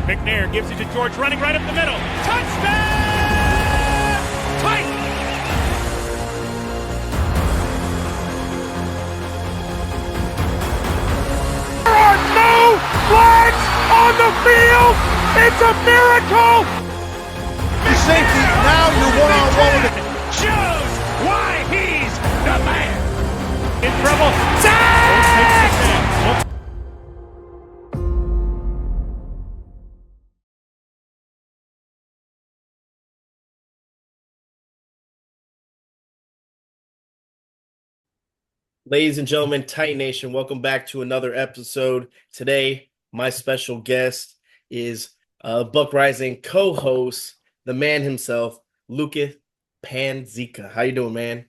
McNair gives it to George, running right up the middle. Touchdown! Titans! There are no flags on the field! It's a miracle! Safety, now you're one-on-one with it. Shows why he's the man! In trouble. Sack! Ladies and gentlemen, Titan Nation, welcome back to another episode. Today, my special guest is Buck Rising co-host, the man himself, Luca Panzica. How you doing, man?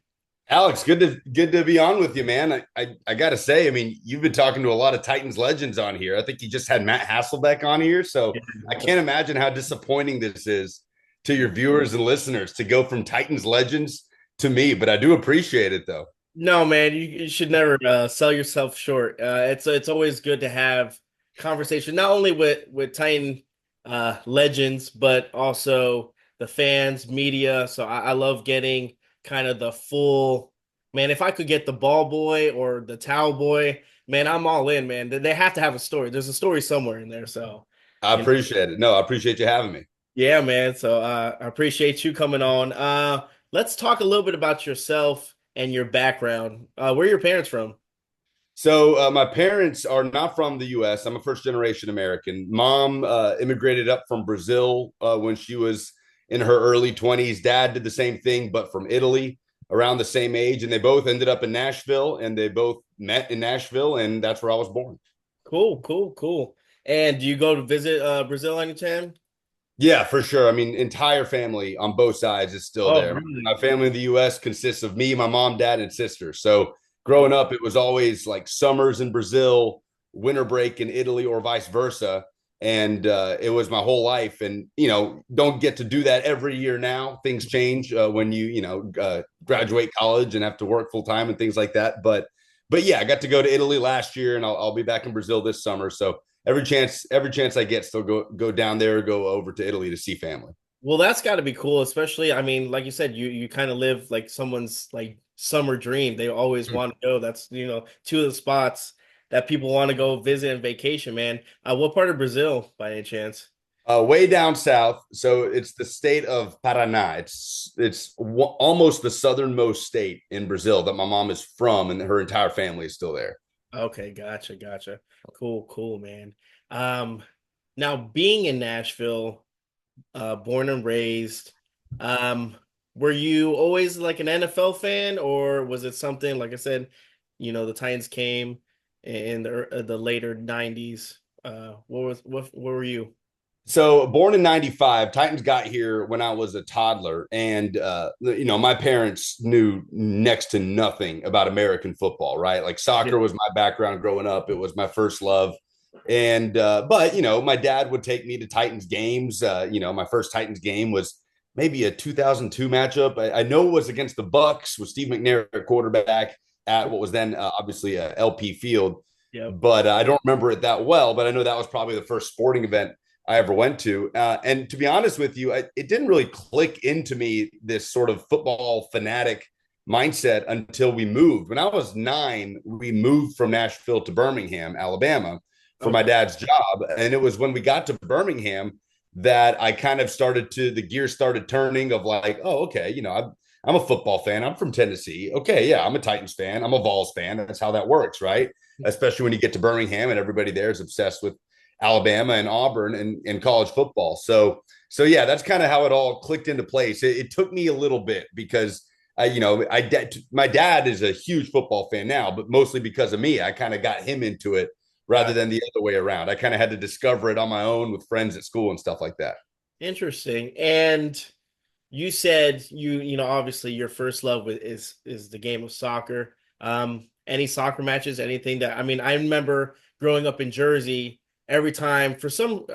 Alex, good to be on with you, man. I got to say, I mean, you've been talking to a lot of Titans legends on here. I think you just had Matt Hasselbeck on here, so I can't imagine how disappointing this is to your viewers and listeners to go from Titans legends to me, but I do appreciate it, though. No, man, you should never sell yourself short. It's always good to have conversation, not only with Titan legends, but also the fans, media. So I love getting kind of the full, man, if I could get the ball boy or the towel boy, man, I'm all in, man. They have to have a story. There's a story somewhere in there. So I appreciate it. No, I appreciate you having me. Yeah, man. So I appreciate you coming on. Let's talk a little bit about yourself and your background. Where are your parents from? So my parents are not from the U.S. I'm a first-generation American. Mom immigrated up from Brazil when she was in her early 20s. Dad did the same thing, but from Italy around the same age. And they both ended up in Nashville, and they both met in Nashville, and that's where I was born. Cool. And do you go to visit Brazil anytime? Yeah, for sure. I mean, entire family on both sides is still there. Really? My family in the U.S. consists of me, my mom, dad, and sister. So growing up, it was always like summers in Brazil, winter break in Italy, or vice versa. And it was my whole life. And, don't get to do that every year now. Things change when you graduate college and have to work full time and things like that. But yeah, I got to go to Italy last year, and I'll be back in Brazil this summer. So every chance I get, still go down there or go over to Italy to see family. Well, that's got to be cool, especially, I mean, like you said, you kind of live like someone's like summer dream. They always want to go. That's, two of the spots that people want to go visit and vacation, man. What part of Brazil, by any chance? Way down south. So it's the state of Paraná. It's almost the southernmost state in Brazil that my mom is from, and her entire family is still there. Okay, gotcha. Cool, man. Now being in Nashville, born and raised, were you always like an NFL fan, or was it something, like I said, the Titans came in the later 90s? What were you? So born in 95, Titans got here when I was a toddler. And, my parents knew next to nothing about American football, right? Like soccer was my background growing up. It was my first love. And, but, my dad would take me to Titans games. My first Titans game was maybe a 2002 matchup. I know it was against the Bucks with Steve McNair at quarterback at what was then obviously LP Field. Yeah. But I don't remember it that well, but I know that was probably the first sporting event I ever went to. And to be honest with you, it didn't really click into me, this sort of football fanatic mindset, until we moved. When I was 9, we moved from Nashville to Birmingham, Alabama for my dad's job. And it was when we got to Birmingham that I kind of the gears started turning of like, oh, okay, I'm a football fan. I'm from Tennessee. Okay, yeah, I'm a Titans fan. I'm a Vols fan. That's how that works, right? Especially when you get to Birmingham and everybody there is obsessed with Alabama and Auburn and college football. So yeah, that's kind of how it all clicked into place. It took me a little bit because my dad is a huge football fan now, but mostly because of me. I kind of got him into it rather than the other way around. I kind of had to discover it on my own with friends at school and stuff like that. Interesting. And you said obviously your first love is the game of soccer. Any soccer matches, anything that, I mean, I remember growing up in Jersey, every time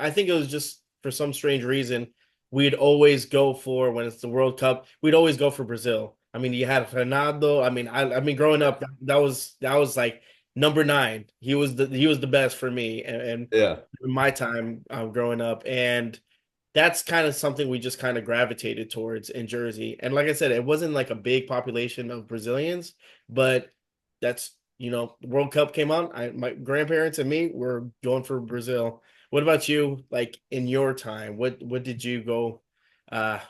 I think it was just for some strange reason, we'd always go for, when it's the World Cup, we'd always go for Brazil. I mean, you had Ronaldo. I mean, growing up, that was like number 9. He was the best for me and Yeah. in my time growing up, and that's kind of something we just kind of gravitated towards in Jersey. And like I said, it wasn't like a big population of Brazilians, but that's World Cup came on. My grandparents and me were going for Brazil. What about you? Like in your time, what did you go?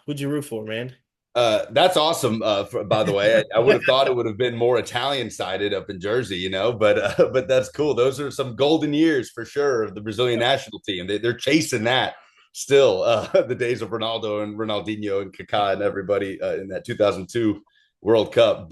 Who'd you root for, man? That's awesome. By the way, I would have thought it would have been more Italian sided up in Jersey, but that's cool. Those are some golden years for sure of the Brazilian national team. They're chasing that still. The days of Ronaldo and Ronaldinho and Kaká and everybody in that 2002 World Cup.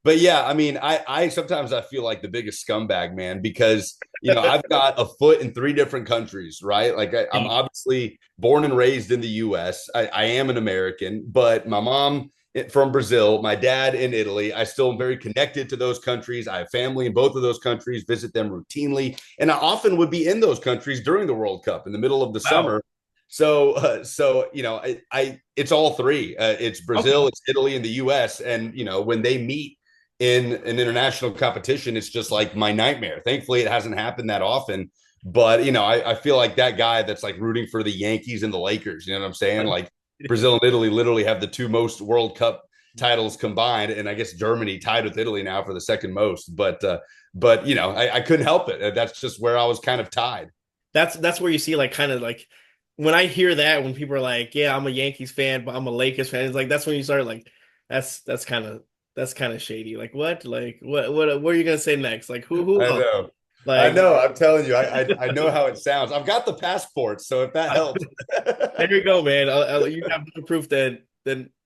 But yeah, I mean, I sometimes I feel like the biggest scumbag, man, because I've got a foot in 3 different countries, right? Like I'm obviously born and raised in the U.S. I am an American, but my mom from Brazil, my dad in Italy. I still am very connected to those countries. I have family in both of those countries, visit them routinely, and I often would be in those countries during the World Cup in the middle of the Wow. summer. So it's all three. It's Brazil, Okay. it's Italy, and the U.S. And when they meet in an international competition, it's just like my nightmare. Thankfully, it hasn't happened that often. But I feel like that guy that's like rooting for the Yankees and the Lakers. You know what I'm saying? Like Brazil and Italy literally have the 2 most World Cup titles combined, and I guess Germany tied with Italy now for the second most. But I couldn't help it. That's just where I was kind of tied. That's where you see like kind of like when I hear that when people are like, "Yeah, I'm a Yankees fan, but I'm a Lakers fan." It's like that's when you start like that's kind of shady. Like what? Like what are you gonna say next? Like who I else? know. I Like know. I'm telling you, I know how it sounds. I've got the passport, so if that helps. there you go, man. You have more proof than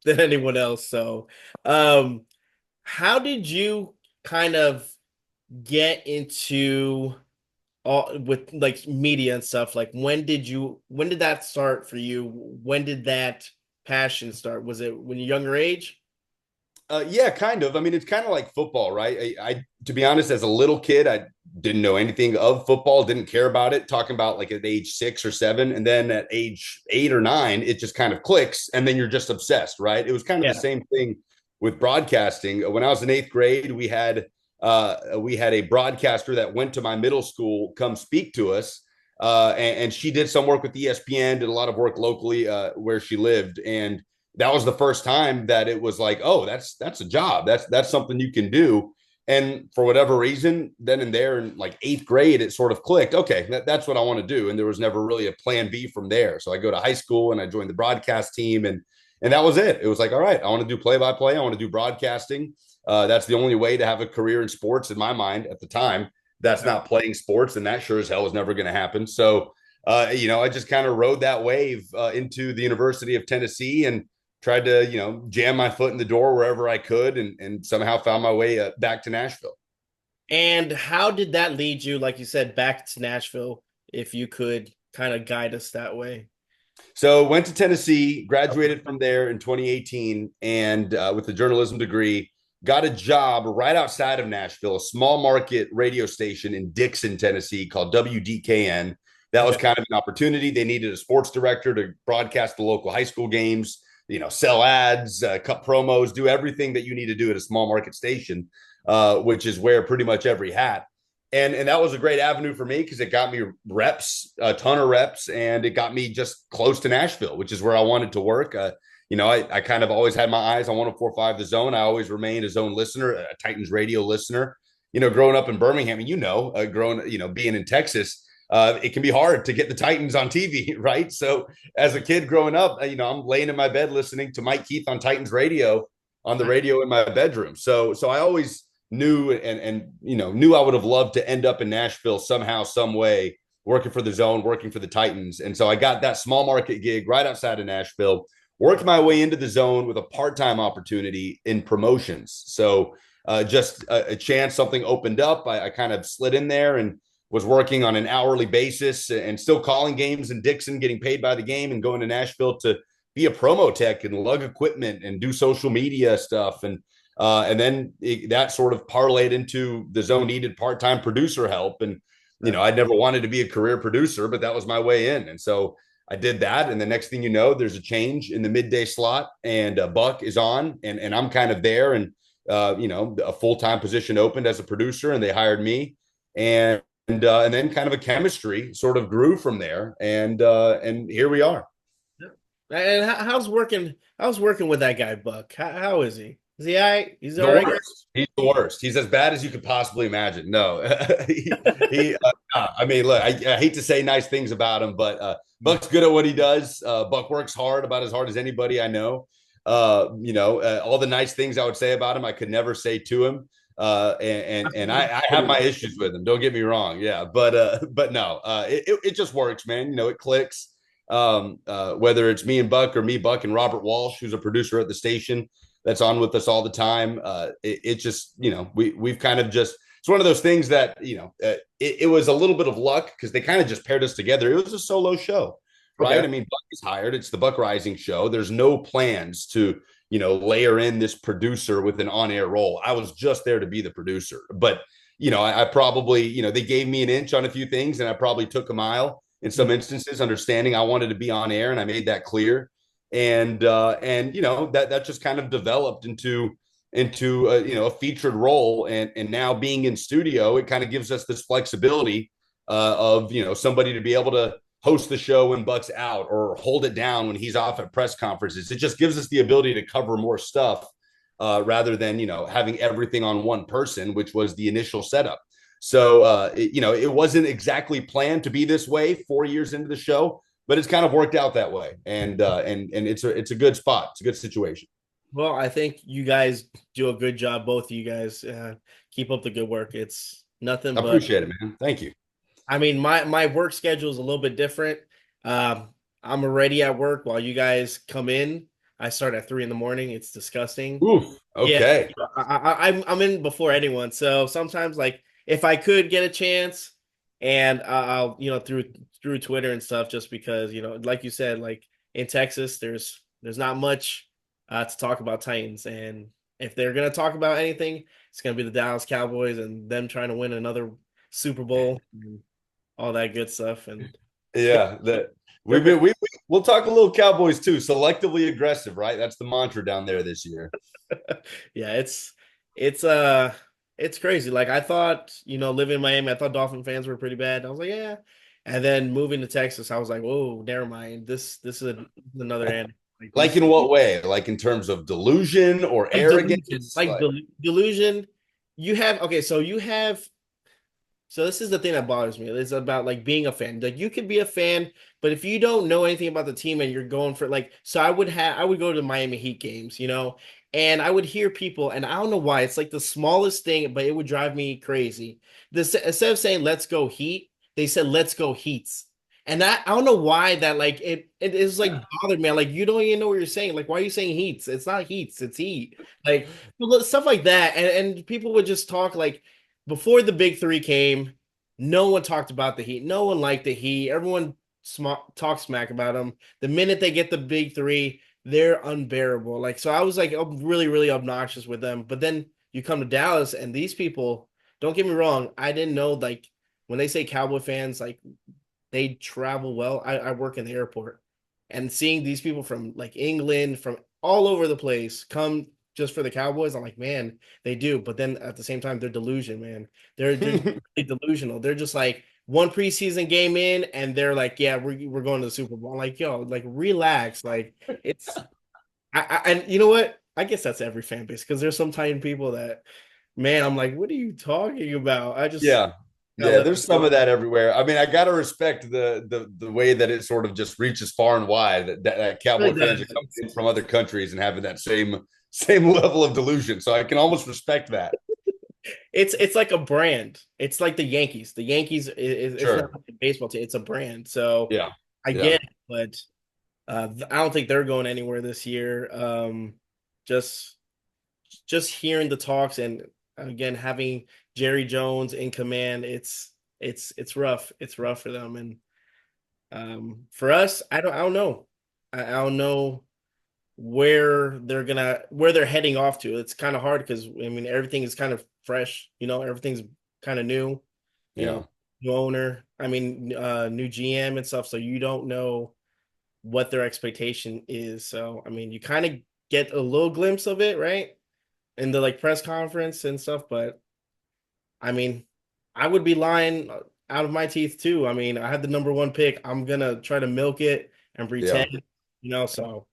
anyone else. So, um, how did you kind of get into all with like media and stuff? Like when did that start for you? When did that passion start? Was it when you're younger age? Yeah, kind of. I mean, it's kind of like football, right? To be honest, as a little kid, I didn't know anything of football, didn't care about it. Talking about like at age 6 or 7, and then at age 8 or 9, it just kind of clicks, and then you're just obsessed, right? It was kind of the Yeah. same thing with broadcasting. When I was in 8th grade, we had a broadcaster that went to my middle school come speak to us, and she did some work with ESPN, did a lot of work locally where she lived, and that was the first time that it was like, oh, that's a job. That's something you can do. And for whatever reason, then and there in like 8th grade, it sort of clicked. Okay, that's what I want to do. And there was never really a plan B from there. So I go to high school and I joined the broadcast team, and that was it. It was like, all right, I want to do play by play. I want to do broadcasting. That's the only way to have a career in sports in my mind at the time. That's not playing sports, and that sure as hell was never going to happen. So, I just kind of rode that wave into the University of Tennessee and tried to jam my foot in the door wherever I could, and somehow found my way back to Nashville. And how did that lead you, like you said, back to Nashville? If you could kind of guide us that way. So went to Tennessee, graduated from there in 2018, and with a journalism degree, got a job right outside of Nashville, a small market radio station in Dixon, Tennessee called WDKN. That was Okay. kind of an opportunity. They needed a sports director to broadcast the local high school games, sell ads, cut promos, do everything that you need to do at a small market station, which is where pretty much every hat. And that was a great avenue for me because it got me reps, a ton of reps, and it got me just close to Nashville, which is where I wanted to work. I kind of always had my eyes on 104.5 The Zone. I always remained a Zone listener, a Titans radio listener. Growing up in Birmingham, and being in Texas, it can be hard to get the Titans on TV, right? So as a kid growing up, I'm laying in my bed listening to Mike Keith on Titans radio on the radio in my bedroom. So I always knew and knew I would have loved to end up in Nashville somehow, some way, working for the Zone, working for the Titans. And so I got that small market gig right outside of Nashville, worked my way into the Zone with a part-time opportunity in promotions. So just a chance, something opened up. I kind of slid in there and was working on an hourly basis and still calling games in Dixon, getting paid by the game, and going to Nashville to be a promo tech and lug equipment and do social media stuff. And then that sort of parlayed into the Zone needed part-time producer help. And, I'd never wanted to be a career producer, but that was my way in. And so I did that. And the next thing you know, there's a change in the midday slot, and Buck is on, and I'm kind of there. And a full-time position opened as a producer, and they hired me, and then kind of a chemistry sort of grew from there, and here we are. And how's working? How's working with that guy, Buck? How is he? Is he all right? He's The all right. worst. He's the worst. He's as bad as you could possibly imagine. No, I mean, look, I hate to say nice things about him, but Buck's good at what he does. Buck works hard, about as hard as anybody I know. All the nice things I would say about him, I could never say to him. And I have my issues with him. Don't get me wrong. Yeah, but no, it just works, man. It clicks. Whether it's me and Buck or me, Buck, and Robert Walsh, who's a producer at the station that's on with us all the time. It just, we've kind of just, it's one of those things that, it was a little bit of luck because they kind of just paired us together. It was a solo show, right? Okay. I mean, Buck is hired. It's the Buck Rising show. There's no plans to, layer in this producer with an on-air role. I was just there to be the producer. But, I probably, they gave me an inch on a few things, and I probably took a mile in some instances, understanding I wanted to be on air, and I made that clear. And that just kind of developed into a featured role, and now being in studio, it kind of gives us this flexibility of somebody to be able to host the show when Buck's out, or hold it down when he's off at press conferences. It just gives us the ability to cover more stuff rather than having everything on one person, which was the initial setup. So it wasn't exactly planned to be this way 4 years into the show, but it's kind of worked out that way, and it's a good spot. It's a good situation. Well, I think you guys do a good job. Both of you guys keep up the good work. It's nothing I but. appreciate it, man. Thank you. I mean, my work schedule is a little bit different. I'm already at work while you guys come in. I start at 3 a.m. It's disgusting. Oof. Okay. Yeah, I'm in before anyone. So sometimes, like, if I could get a chance, and I'll through Twitter and stuff, just because like you said, like in Texas, there's not much to talk about Titans, and if they're gonna talk about anything, it's gonna be the Dallas Cowboys and them trying to win another Super Bowl and all that good stuff. And Yeah, we'll talk a little Cowboys too. Selectively aggressive, right? That's the mantra down there this year. yeah, it's crazy. Like, I thought, living in Miami, I thought Dolphin fans were pretty bad. I was like, yeah. And then moving to Texas, I was like, whoa, never mind. This is another end. Like in what way? Like in terms of delusion or arrogance? Delusion. So this is the thing that bothers me. It's about, like, being a fan. Like, you could be a fan, but if you don't know anything about the team and you're going for, like, so I would go to Miami Heat games, and I would hear people, and I don't know why, it's like the smallest thing, but it would drive me crazy. Instead of saying "Let's go Heat," they said "Let's go Heats," and I don't know why that, like, it is like bothered me. Like, you don't even know what you're saying. Like, why are you saying Heats? It's not Heats, it's Heat. Like, stuff like that, and people would just talk, like, before the big three came, no one talked about the Heat. No one liked the Heat. Everyone talked smack about them. The minute they get the big three, they're unbearable. Like, so I was like really, really obnoxious with them. But then you come to Dallas, and these people, don't get me wrong, I didn't know, like, when they say Cowboy fans, like, they travel well. I work in the airport, and seeing these people from, like, England, from all over the place, come just for the Cowboys, I'm like, man, they do. But then at the same time, they're delusion, man. They're really delusional. They're just like one preseason game in, and they're like, yeah, we're going to the Super Bowl. I'm like, yo, like, relax. Like, it's and you know what? I guess that's every fan base, because there's some Titan people that, man, I'm like, what are you talking about? I just Yeah. Yeah, there's some of that everywhere. I mean, I gotta respect the way that it sort of just reaches far and wide. That Cowboy fans are coming in from other countries and having that same level of delusion. So I can almost respect that. It's like a brand. It's like the Yankees. The Yankees is Sure. it's not like a baseball team. It's a brand. So Yeah. I Yeah. get it, but I don't think they're going anywhere this year. Just hearing the talks, and again having Jerry Jones in command, it's rough. It's rough for them, and for us, I don't know. I don't know where they're heading off to. It's kind of hard because, I mean, everything is kind of fresh, everything's kind of new, Yeah. new owner. I mean, new GM and stuff. So you don't know what their expectation is. So, I mean, you kind of get a little glimpse of it, right? in the like press conference and stuff, but I mean, I would be lying out of my teeth too. I mean, I had the number one pick. I'm gonna try to milk it and Yeah. pretend, so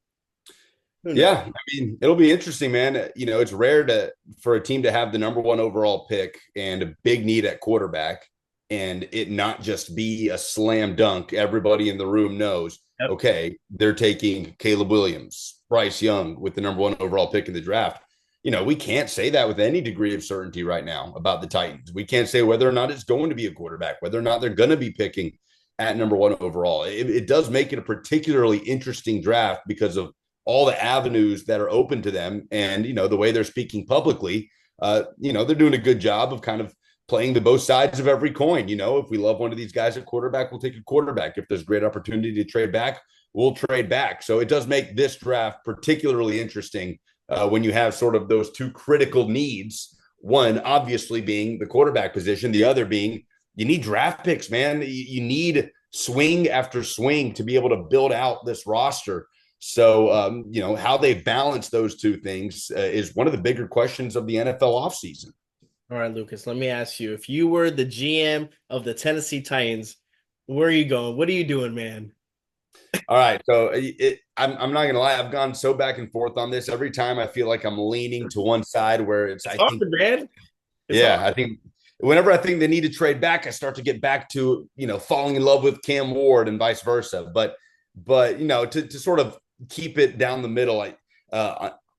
who knows? Yeah, I mean, it'll be interesting, man. It's rare for a team to have the number one overall pick and a big need at quarterback, and it not just be a slam dunk. Everybody in the room knows, Yep. okay, they're taking Caleb Williams, Bryce Young with the number one overall pick in the draft. We can't say that with any degree of certainty right now about the Titans. We can't say whether or not it's going to be a quarterback, whether or not they're going to be picking at number one overall. It does make it a particularly interesting draft because of all the avenues that are open to them, and the way they're speaking publicly. They're doing a good job of kind of playing the both sides of every coin. If we love one of these guys at quarterback, we'll take a quarterback. If there's great opportunity to trade back, we'll trade back. So it does make this draft particularly interesting when you have sort of those two critical needs. One obviously being the quarterback position, the other being you need draft picks, man. You need swing after swing to be able to build out this roster. So, how they balance those two things is one of the bigger questions of the NFL offseason. All right, Lucas, let me ask you, if you were the GM of the Tennessee Titans, where are you going? What are you doing, man? All right. So I'm not going to lie. I've gone so back and forth on this. Every time I feel like I'm leaning to one side where It's hard, man. It's yeah, hard. I think whenever I think they need to trade back, I start to get back to, falling in love with Cam Ward and vice versa. But to sort of keep it down the middle,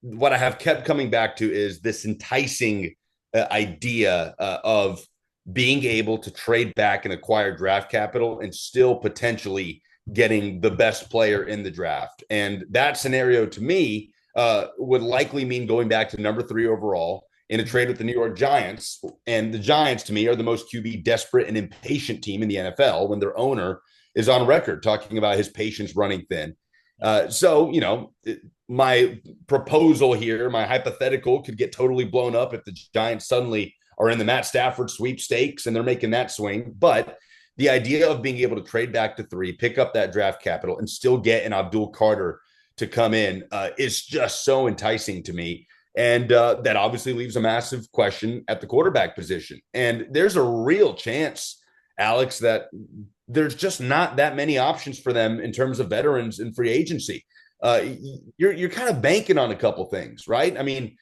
what I have kept coming back to is this enticing idea of being able to trade back and acquire draft capital and still potentially getting the best player in the draft. And that scenario to me would likely mean going back to number 3 overall in a trade with the New York Giants. And the Giants, to me, are the most QB desperate and impatient team in the NFL when their owner is on record talking about his patience running thin. My proposal here, my hypothetical could get totally blown up if the Giants suddenly are in the Matt Stafford sweepstakes and they're making that swing. But the idea of being able to trade back to 3, pick up that draft capital, and still get an Abdul Carter to come in is just so enticing to me. And that obviously leaves a massive question at the quarterback position. And there's a real chance, Alex, that there's just not that many options for them in terms of veterans in free agency. You're kind of banking on a couple things, right? I mean,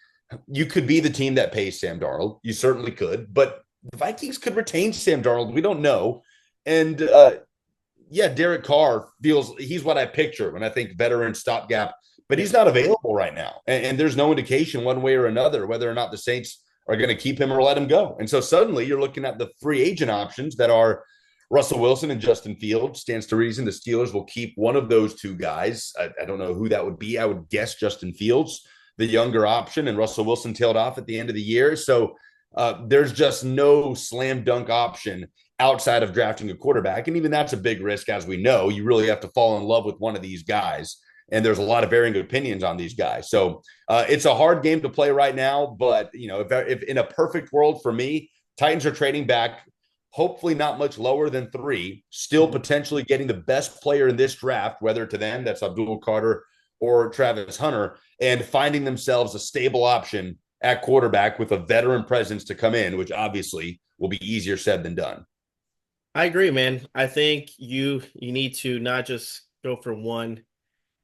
you could be the team that pays Sam Darnold. You certainly could, but the Vikings could retain Sam Darnold. We don't know. And Derek Carr he's what I picture when I think veteran stopgap, but he's not available right now. And there's no indication one way or another whether or not the Saints are going to keep him or let him go. And so suddenly you're looking at the free agent options that are Russell Wilson and Justin Fields. Stands to reason the Steelers will keep one of those two guys. I don't know who that would be. I would guess Justin Fields, the younger option, and Russell Wilson tailed off at the end of the year. So there's just no slam dunk option outside of drafting a quarterback. And even that's a big risk, as we know. You really have to fall in love with one of these guys. And there's a lot of varying opinions on these guys. So it's a hard game to play right now. But, if in a perfect world for me, Titans are trading back, hopefully not much lower than 3, still potentially getting the best player in this draft, whether to them that's Abdul Carter or Travis Hunter, and finding themselves a stable option at quarterback with a veteran presence to come in, which obviously will be easier said than done. I agree, man. I think you need to not just go for one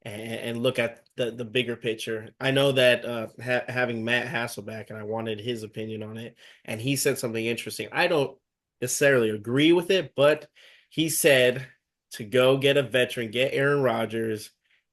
and look at the bigger picture. I know that having Matt Hasselback, and I wanted his opinion on it, and he said something interesting. I don't necessarily agree with it, but he said to go get a veteran, get Aaron Rodgers,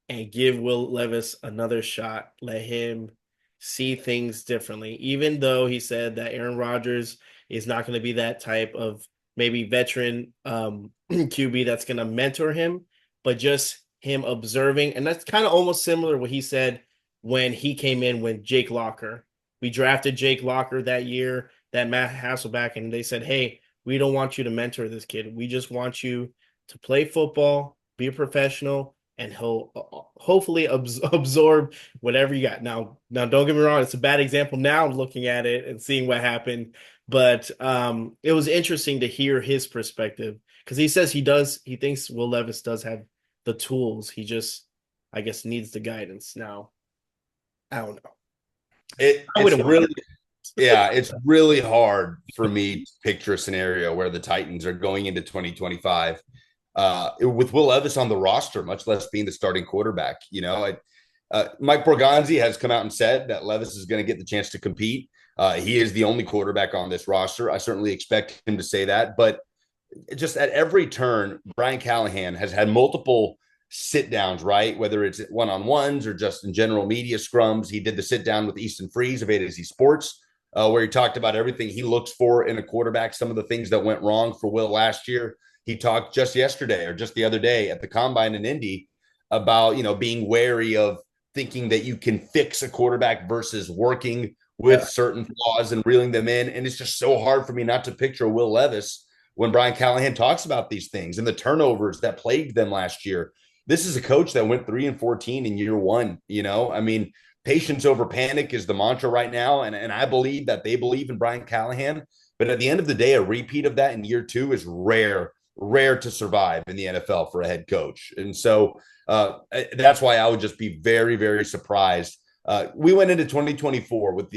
and give Will Levis another shot. Let him see things differently, even though he said that Aaron Rodgers is not going to be that type of maybe veteran QB that's going to mentor him, but just him observing. And that's kind of almost similar what he said when he came in with Jake Locker. We drafted Jake Locker that year, that Matt Hasselback, and they said, hey, we don't want you to mentor this kid. We just want you to play football, be a professional, and he'll hopefully absorb whatever you got. Now, don't get me wrong. It's a bad example now looking at it and seeing what happened. But it was interesting to hear his perspective because he says he thinks Will Levis does have the tools. He just, I guess, needs the guidance. Now, I don't know. I It's wouldn't want really, yeah, it's really hard for me to picture a scenario where the Titans are going into 2025 with Will Levis on the roster, much less being the starting quarterback. Mike Borgonzi has come out and said that Levis is going to get the chance to compete. He is the only quarterback on this roster. I certainly expect him to say that, but just at every turn, Brian Callahan has had multiple sit downs, right? Whether it's one on ones or just in general media scrums. He did the sit down with Easton Freeze of A to Z Sports, where he talked about everything he looks for in a quarterback, some of the things that went wrong for Will last year. He talked just yesterday or just the other day at the combine in Indy about, being wary of thinking that you can fix a quarterback versus working with certain flaws and reeling them in. And it's just so hard for me not to picture Will Levis when Brian Callahan talks about these things and the turnovers that plagued them last year. This is a coach that went 3-14 in year one. I mean, patience over panic is the mantra right now. And I believe that they believe in Brian Callahan. But at the end of the day, a repeat of that in year two is rare to survive in the NFL for a head coach. And so that's why I would just be very, very surprised. We went into 2024 with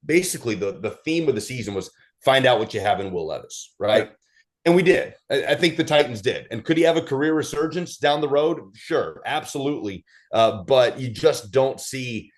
basically the theme of the season was find out what you have in Will Levis, right? And we did. I think the Titans did. And could he have a career resurgence down the road? Sure, absolutely. But you just don't see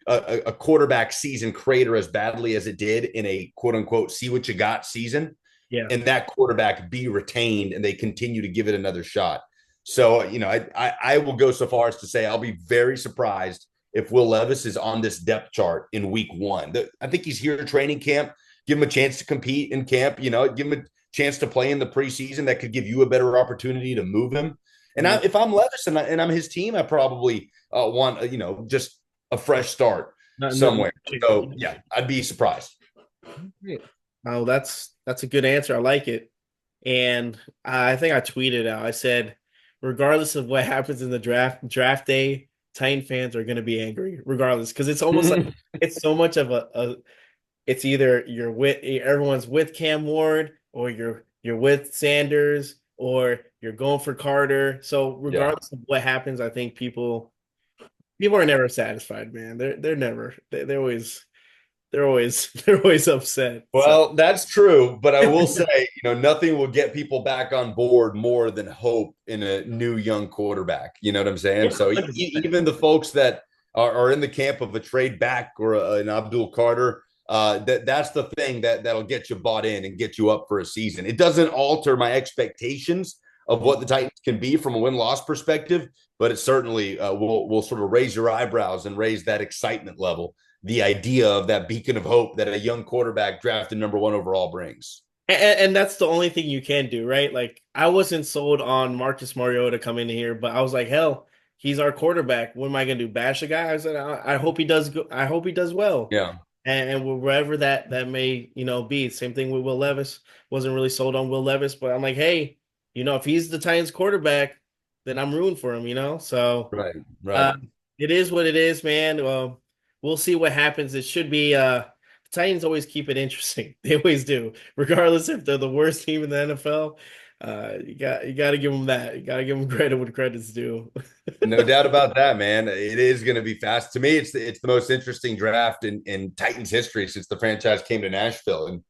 a quarterback season crater as badly as it did in a quote unquote see what you got season. Yeah. And that quarterback be retained and they continue to give it another shot. So, I will go so far as to say I'll be very surprised if Will Levis is on this depth chart in week one. I think he's here at training camp. Give him a chance to compete in camp, give him a chance to play in the preseason. That could give you a better opportunity to move him. And if I'm Levis and I'm his team, I probably want, just a fresh start somewhere. So, yeah, I'd be surprised. Oh, that's a good answer. I like it. And I think I tweeted out, I said, regardless of what happens in the draft day, Titan fans are going to be angry regardless. Cause it's almost like it's so much of it's either everyone's with Cam Ward or you're with Sanders or you're going for Carter. So regardless of what happens, I think people are never satisfied, man. They're always upset. Well, that's true, but I will say, nothing will get people back on board more than hope in a new young quarterback. You know what I'm saying? So even the folks that are in the camp of a trade back or an Abdul Carter, that's the thing that'll get you bought in and get you up for a season. It doesn't alter my expectations of what the Titans can be from a win-loss perspective, but it certainly will sort of raise your eyebrows and raise that excitement level. The idea of that beacon of hope that a young quarterback drafted number one overall brings. And that's the only thing you can do, right? Like, I wasn't sold on Marcus Mariota coming in here, but I was like, hell, he's our quarterback. What am I going to do? Bash a guy? I said, I hope he does good. I hope he does well. Yeah. And wherever that may, be. Same thing with Will Levis. Wasn't really sold on Will Levis, but I'm like, hey, if he's the Titans quarterback, then I'm rooting for him, So right. It is what it is, man. We'll see what happens. It should be the Titans always keep it interesting. They always do, regardless if they're the worst team in the NFL. You got to give them that. You got to give them credit when credit's due. No doubt about that, man. It is going to be fast. To me, it's the most interesting draft in Titans history since the franchise came to Nashville, and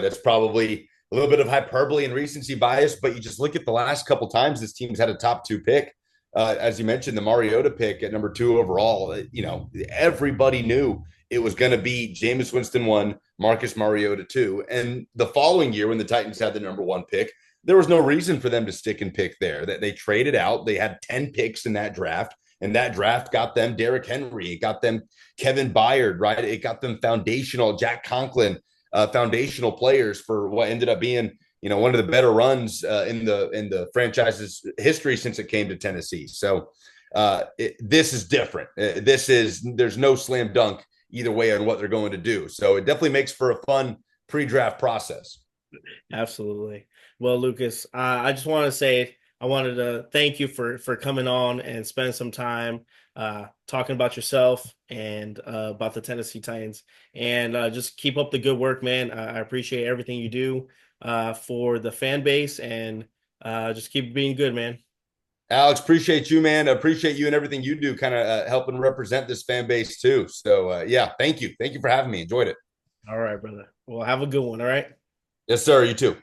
that's probably a little bit of hyperbole and recency bias. But you just look at the last couple times this team's had a top two pick. As you mentioned, the Mariota pick at number 2 overall, everybody knew it was going to be Jameis Winston 1, Marcus Mariota 2. And the following year, when the Titans had the number 1 pick, there was no reason for them to stick and pick there. That they traded out. They had 10 picks in that draft, and that draft got them Derrick Henry. It got them Kevin Byard, right? It got them foundational Jack Conklin, foundational players for what ended up being one of the better runs in the franchise's history since it came to Tennessee. So this is different. There's no slam dunk either way on what they're going to do. So it definitely makes for a fun pre-draft process. Absolutely. Well, Lucas, I just want to say I wanted to thank you for coming on and spending some time talking about yourself and about the Tennessee Titans. And just keep up the good work, man. I appreciate everything you do for the fan base, and just keep being good, man. Alex, appreciate you, man. Appreciate you and everything you do, kind of helping represent this fan base too. So yeah, thank you for having me. Enjoyed it. All right, brother. Well, have a good one. All right. Yes, sir. You too.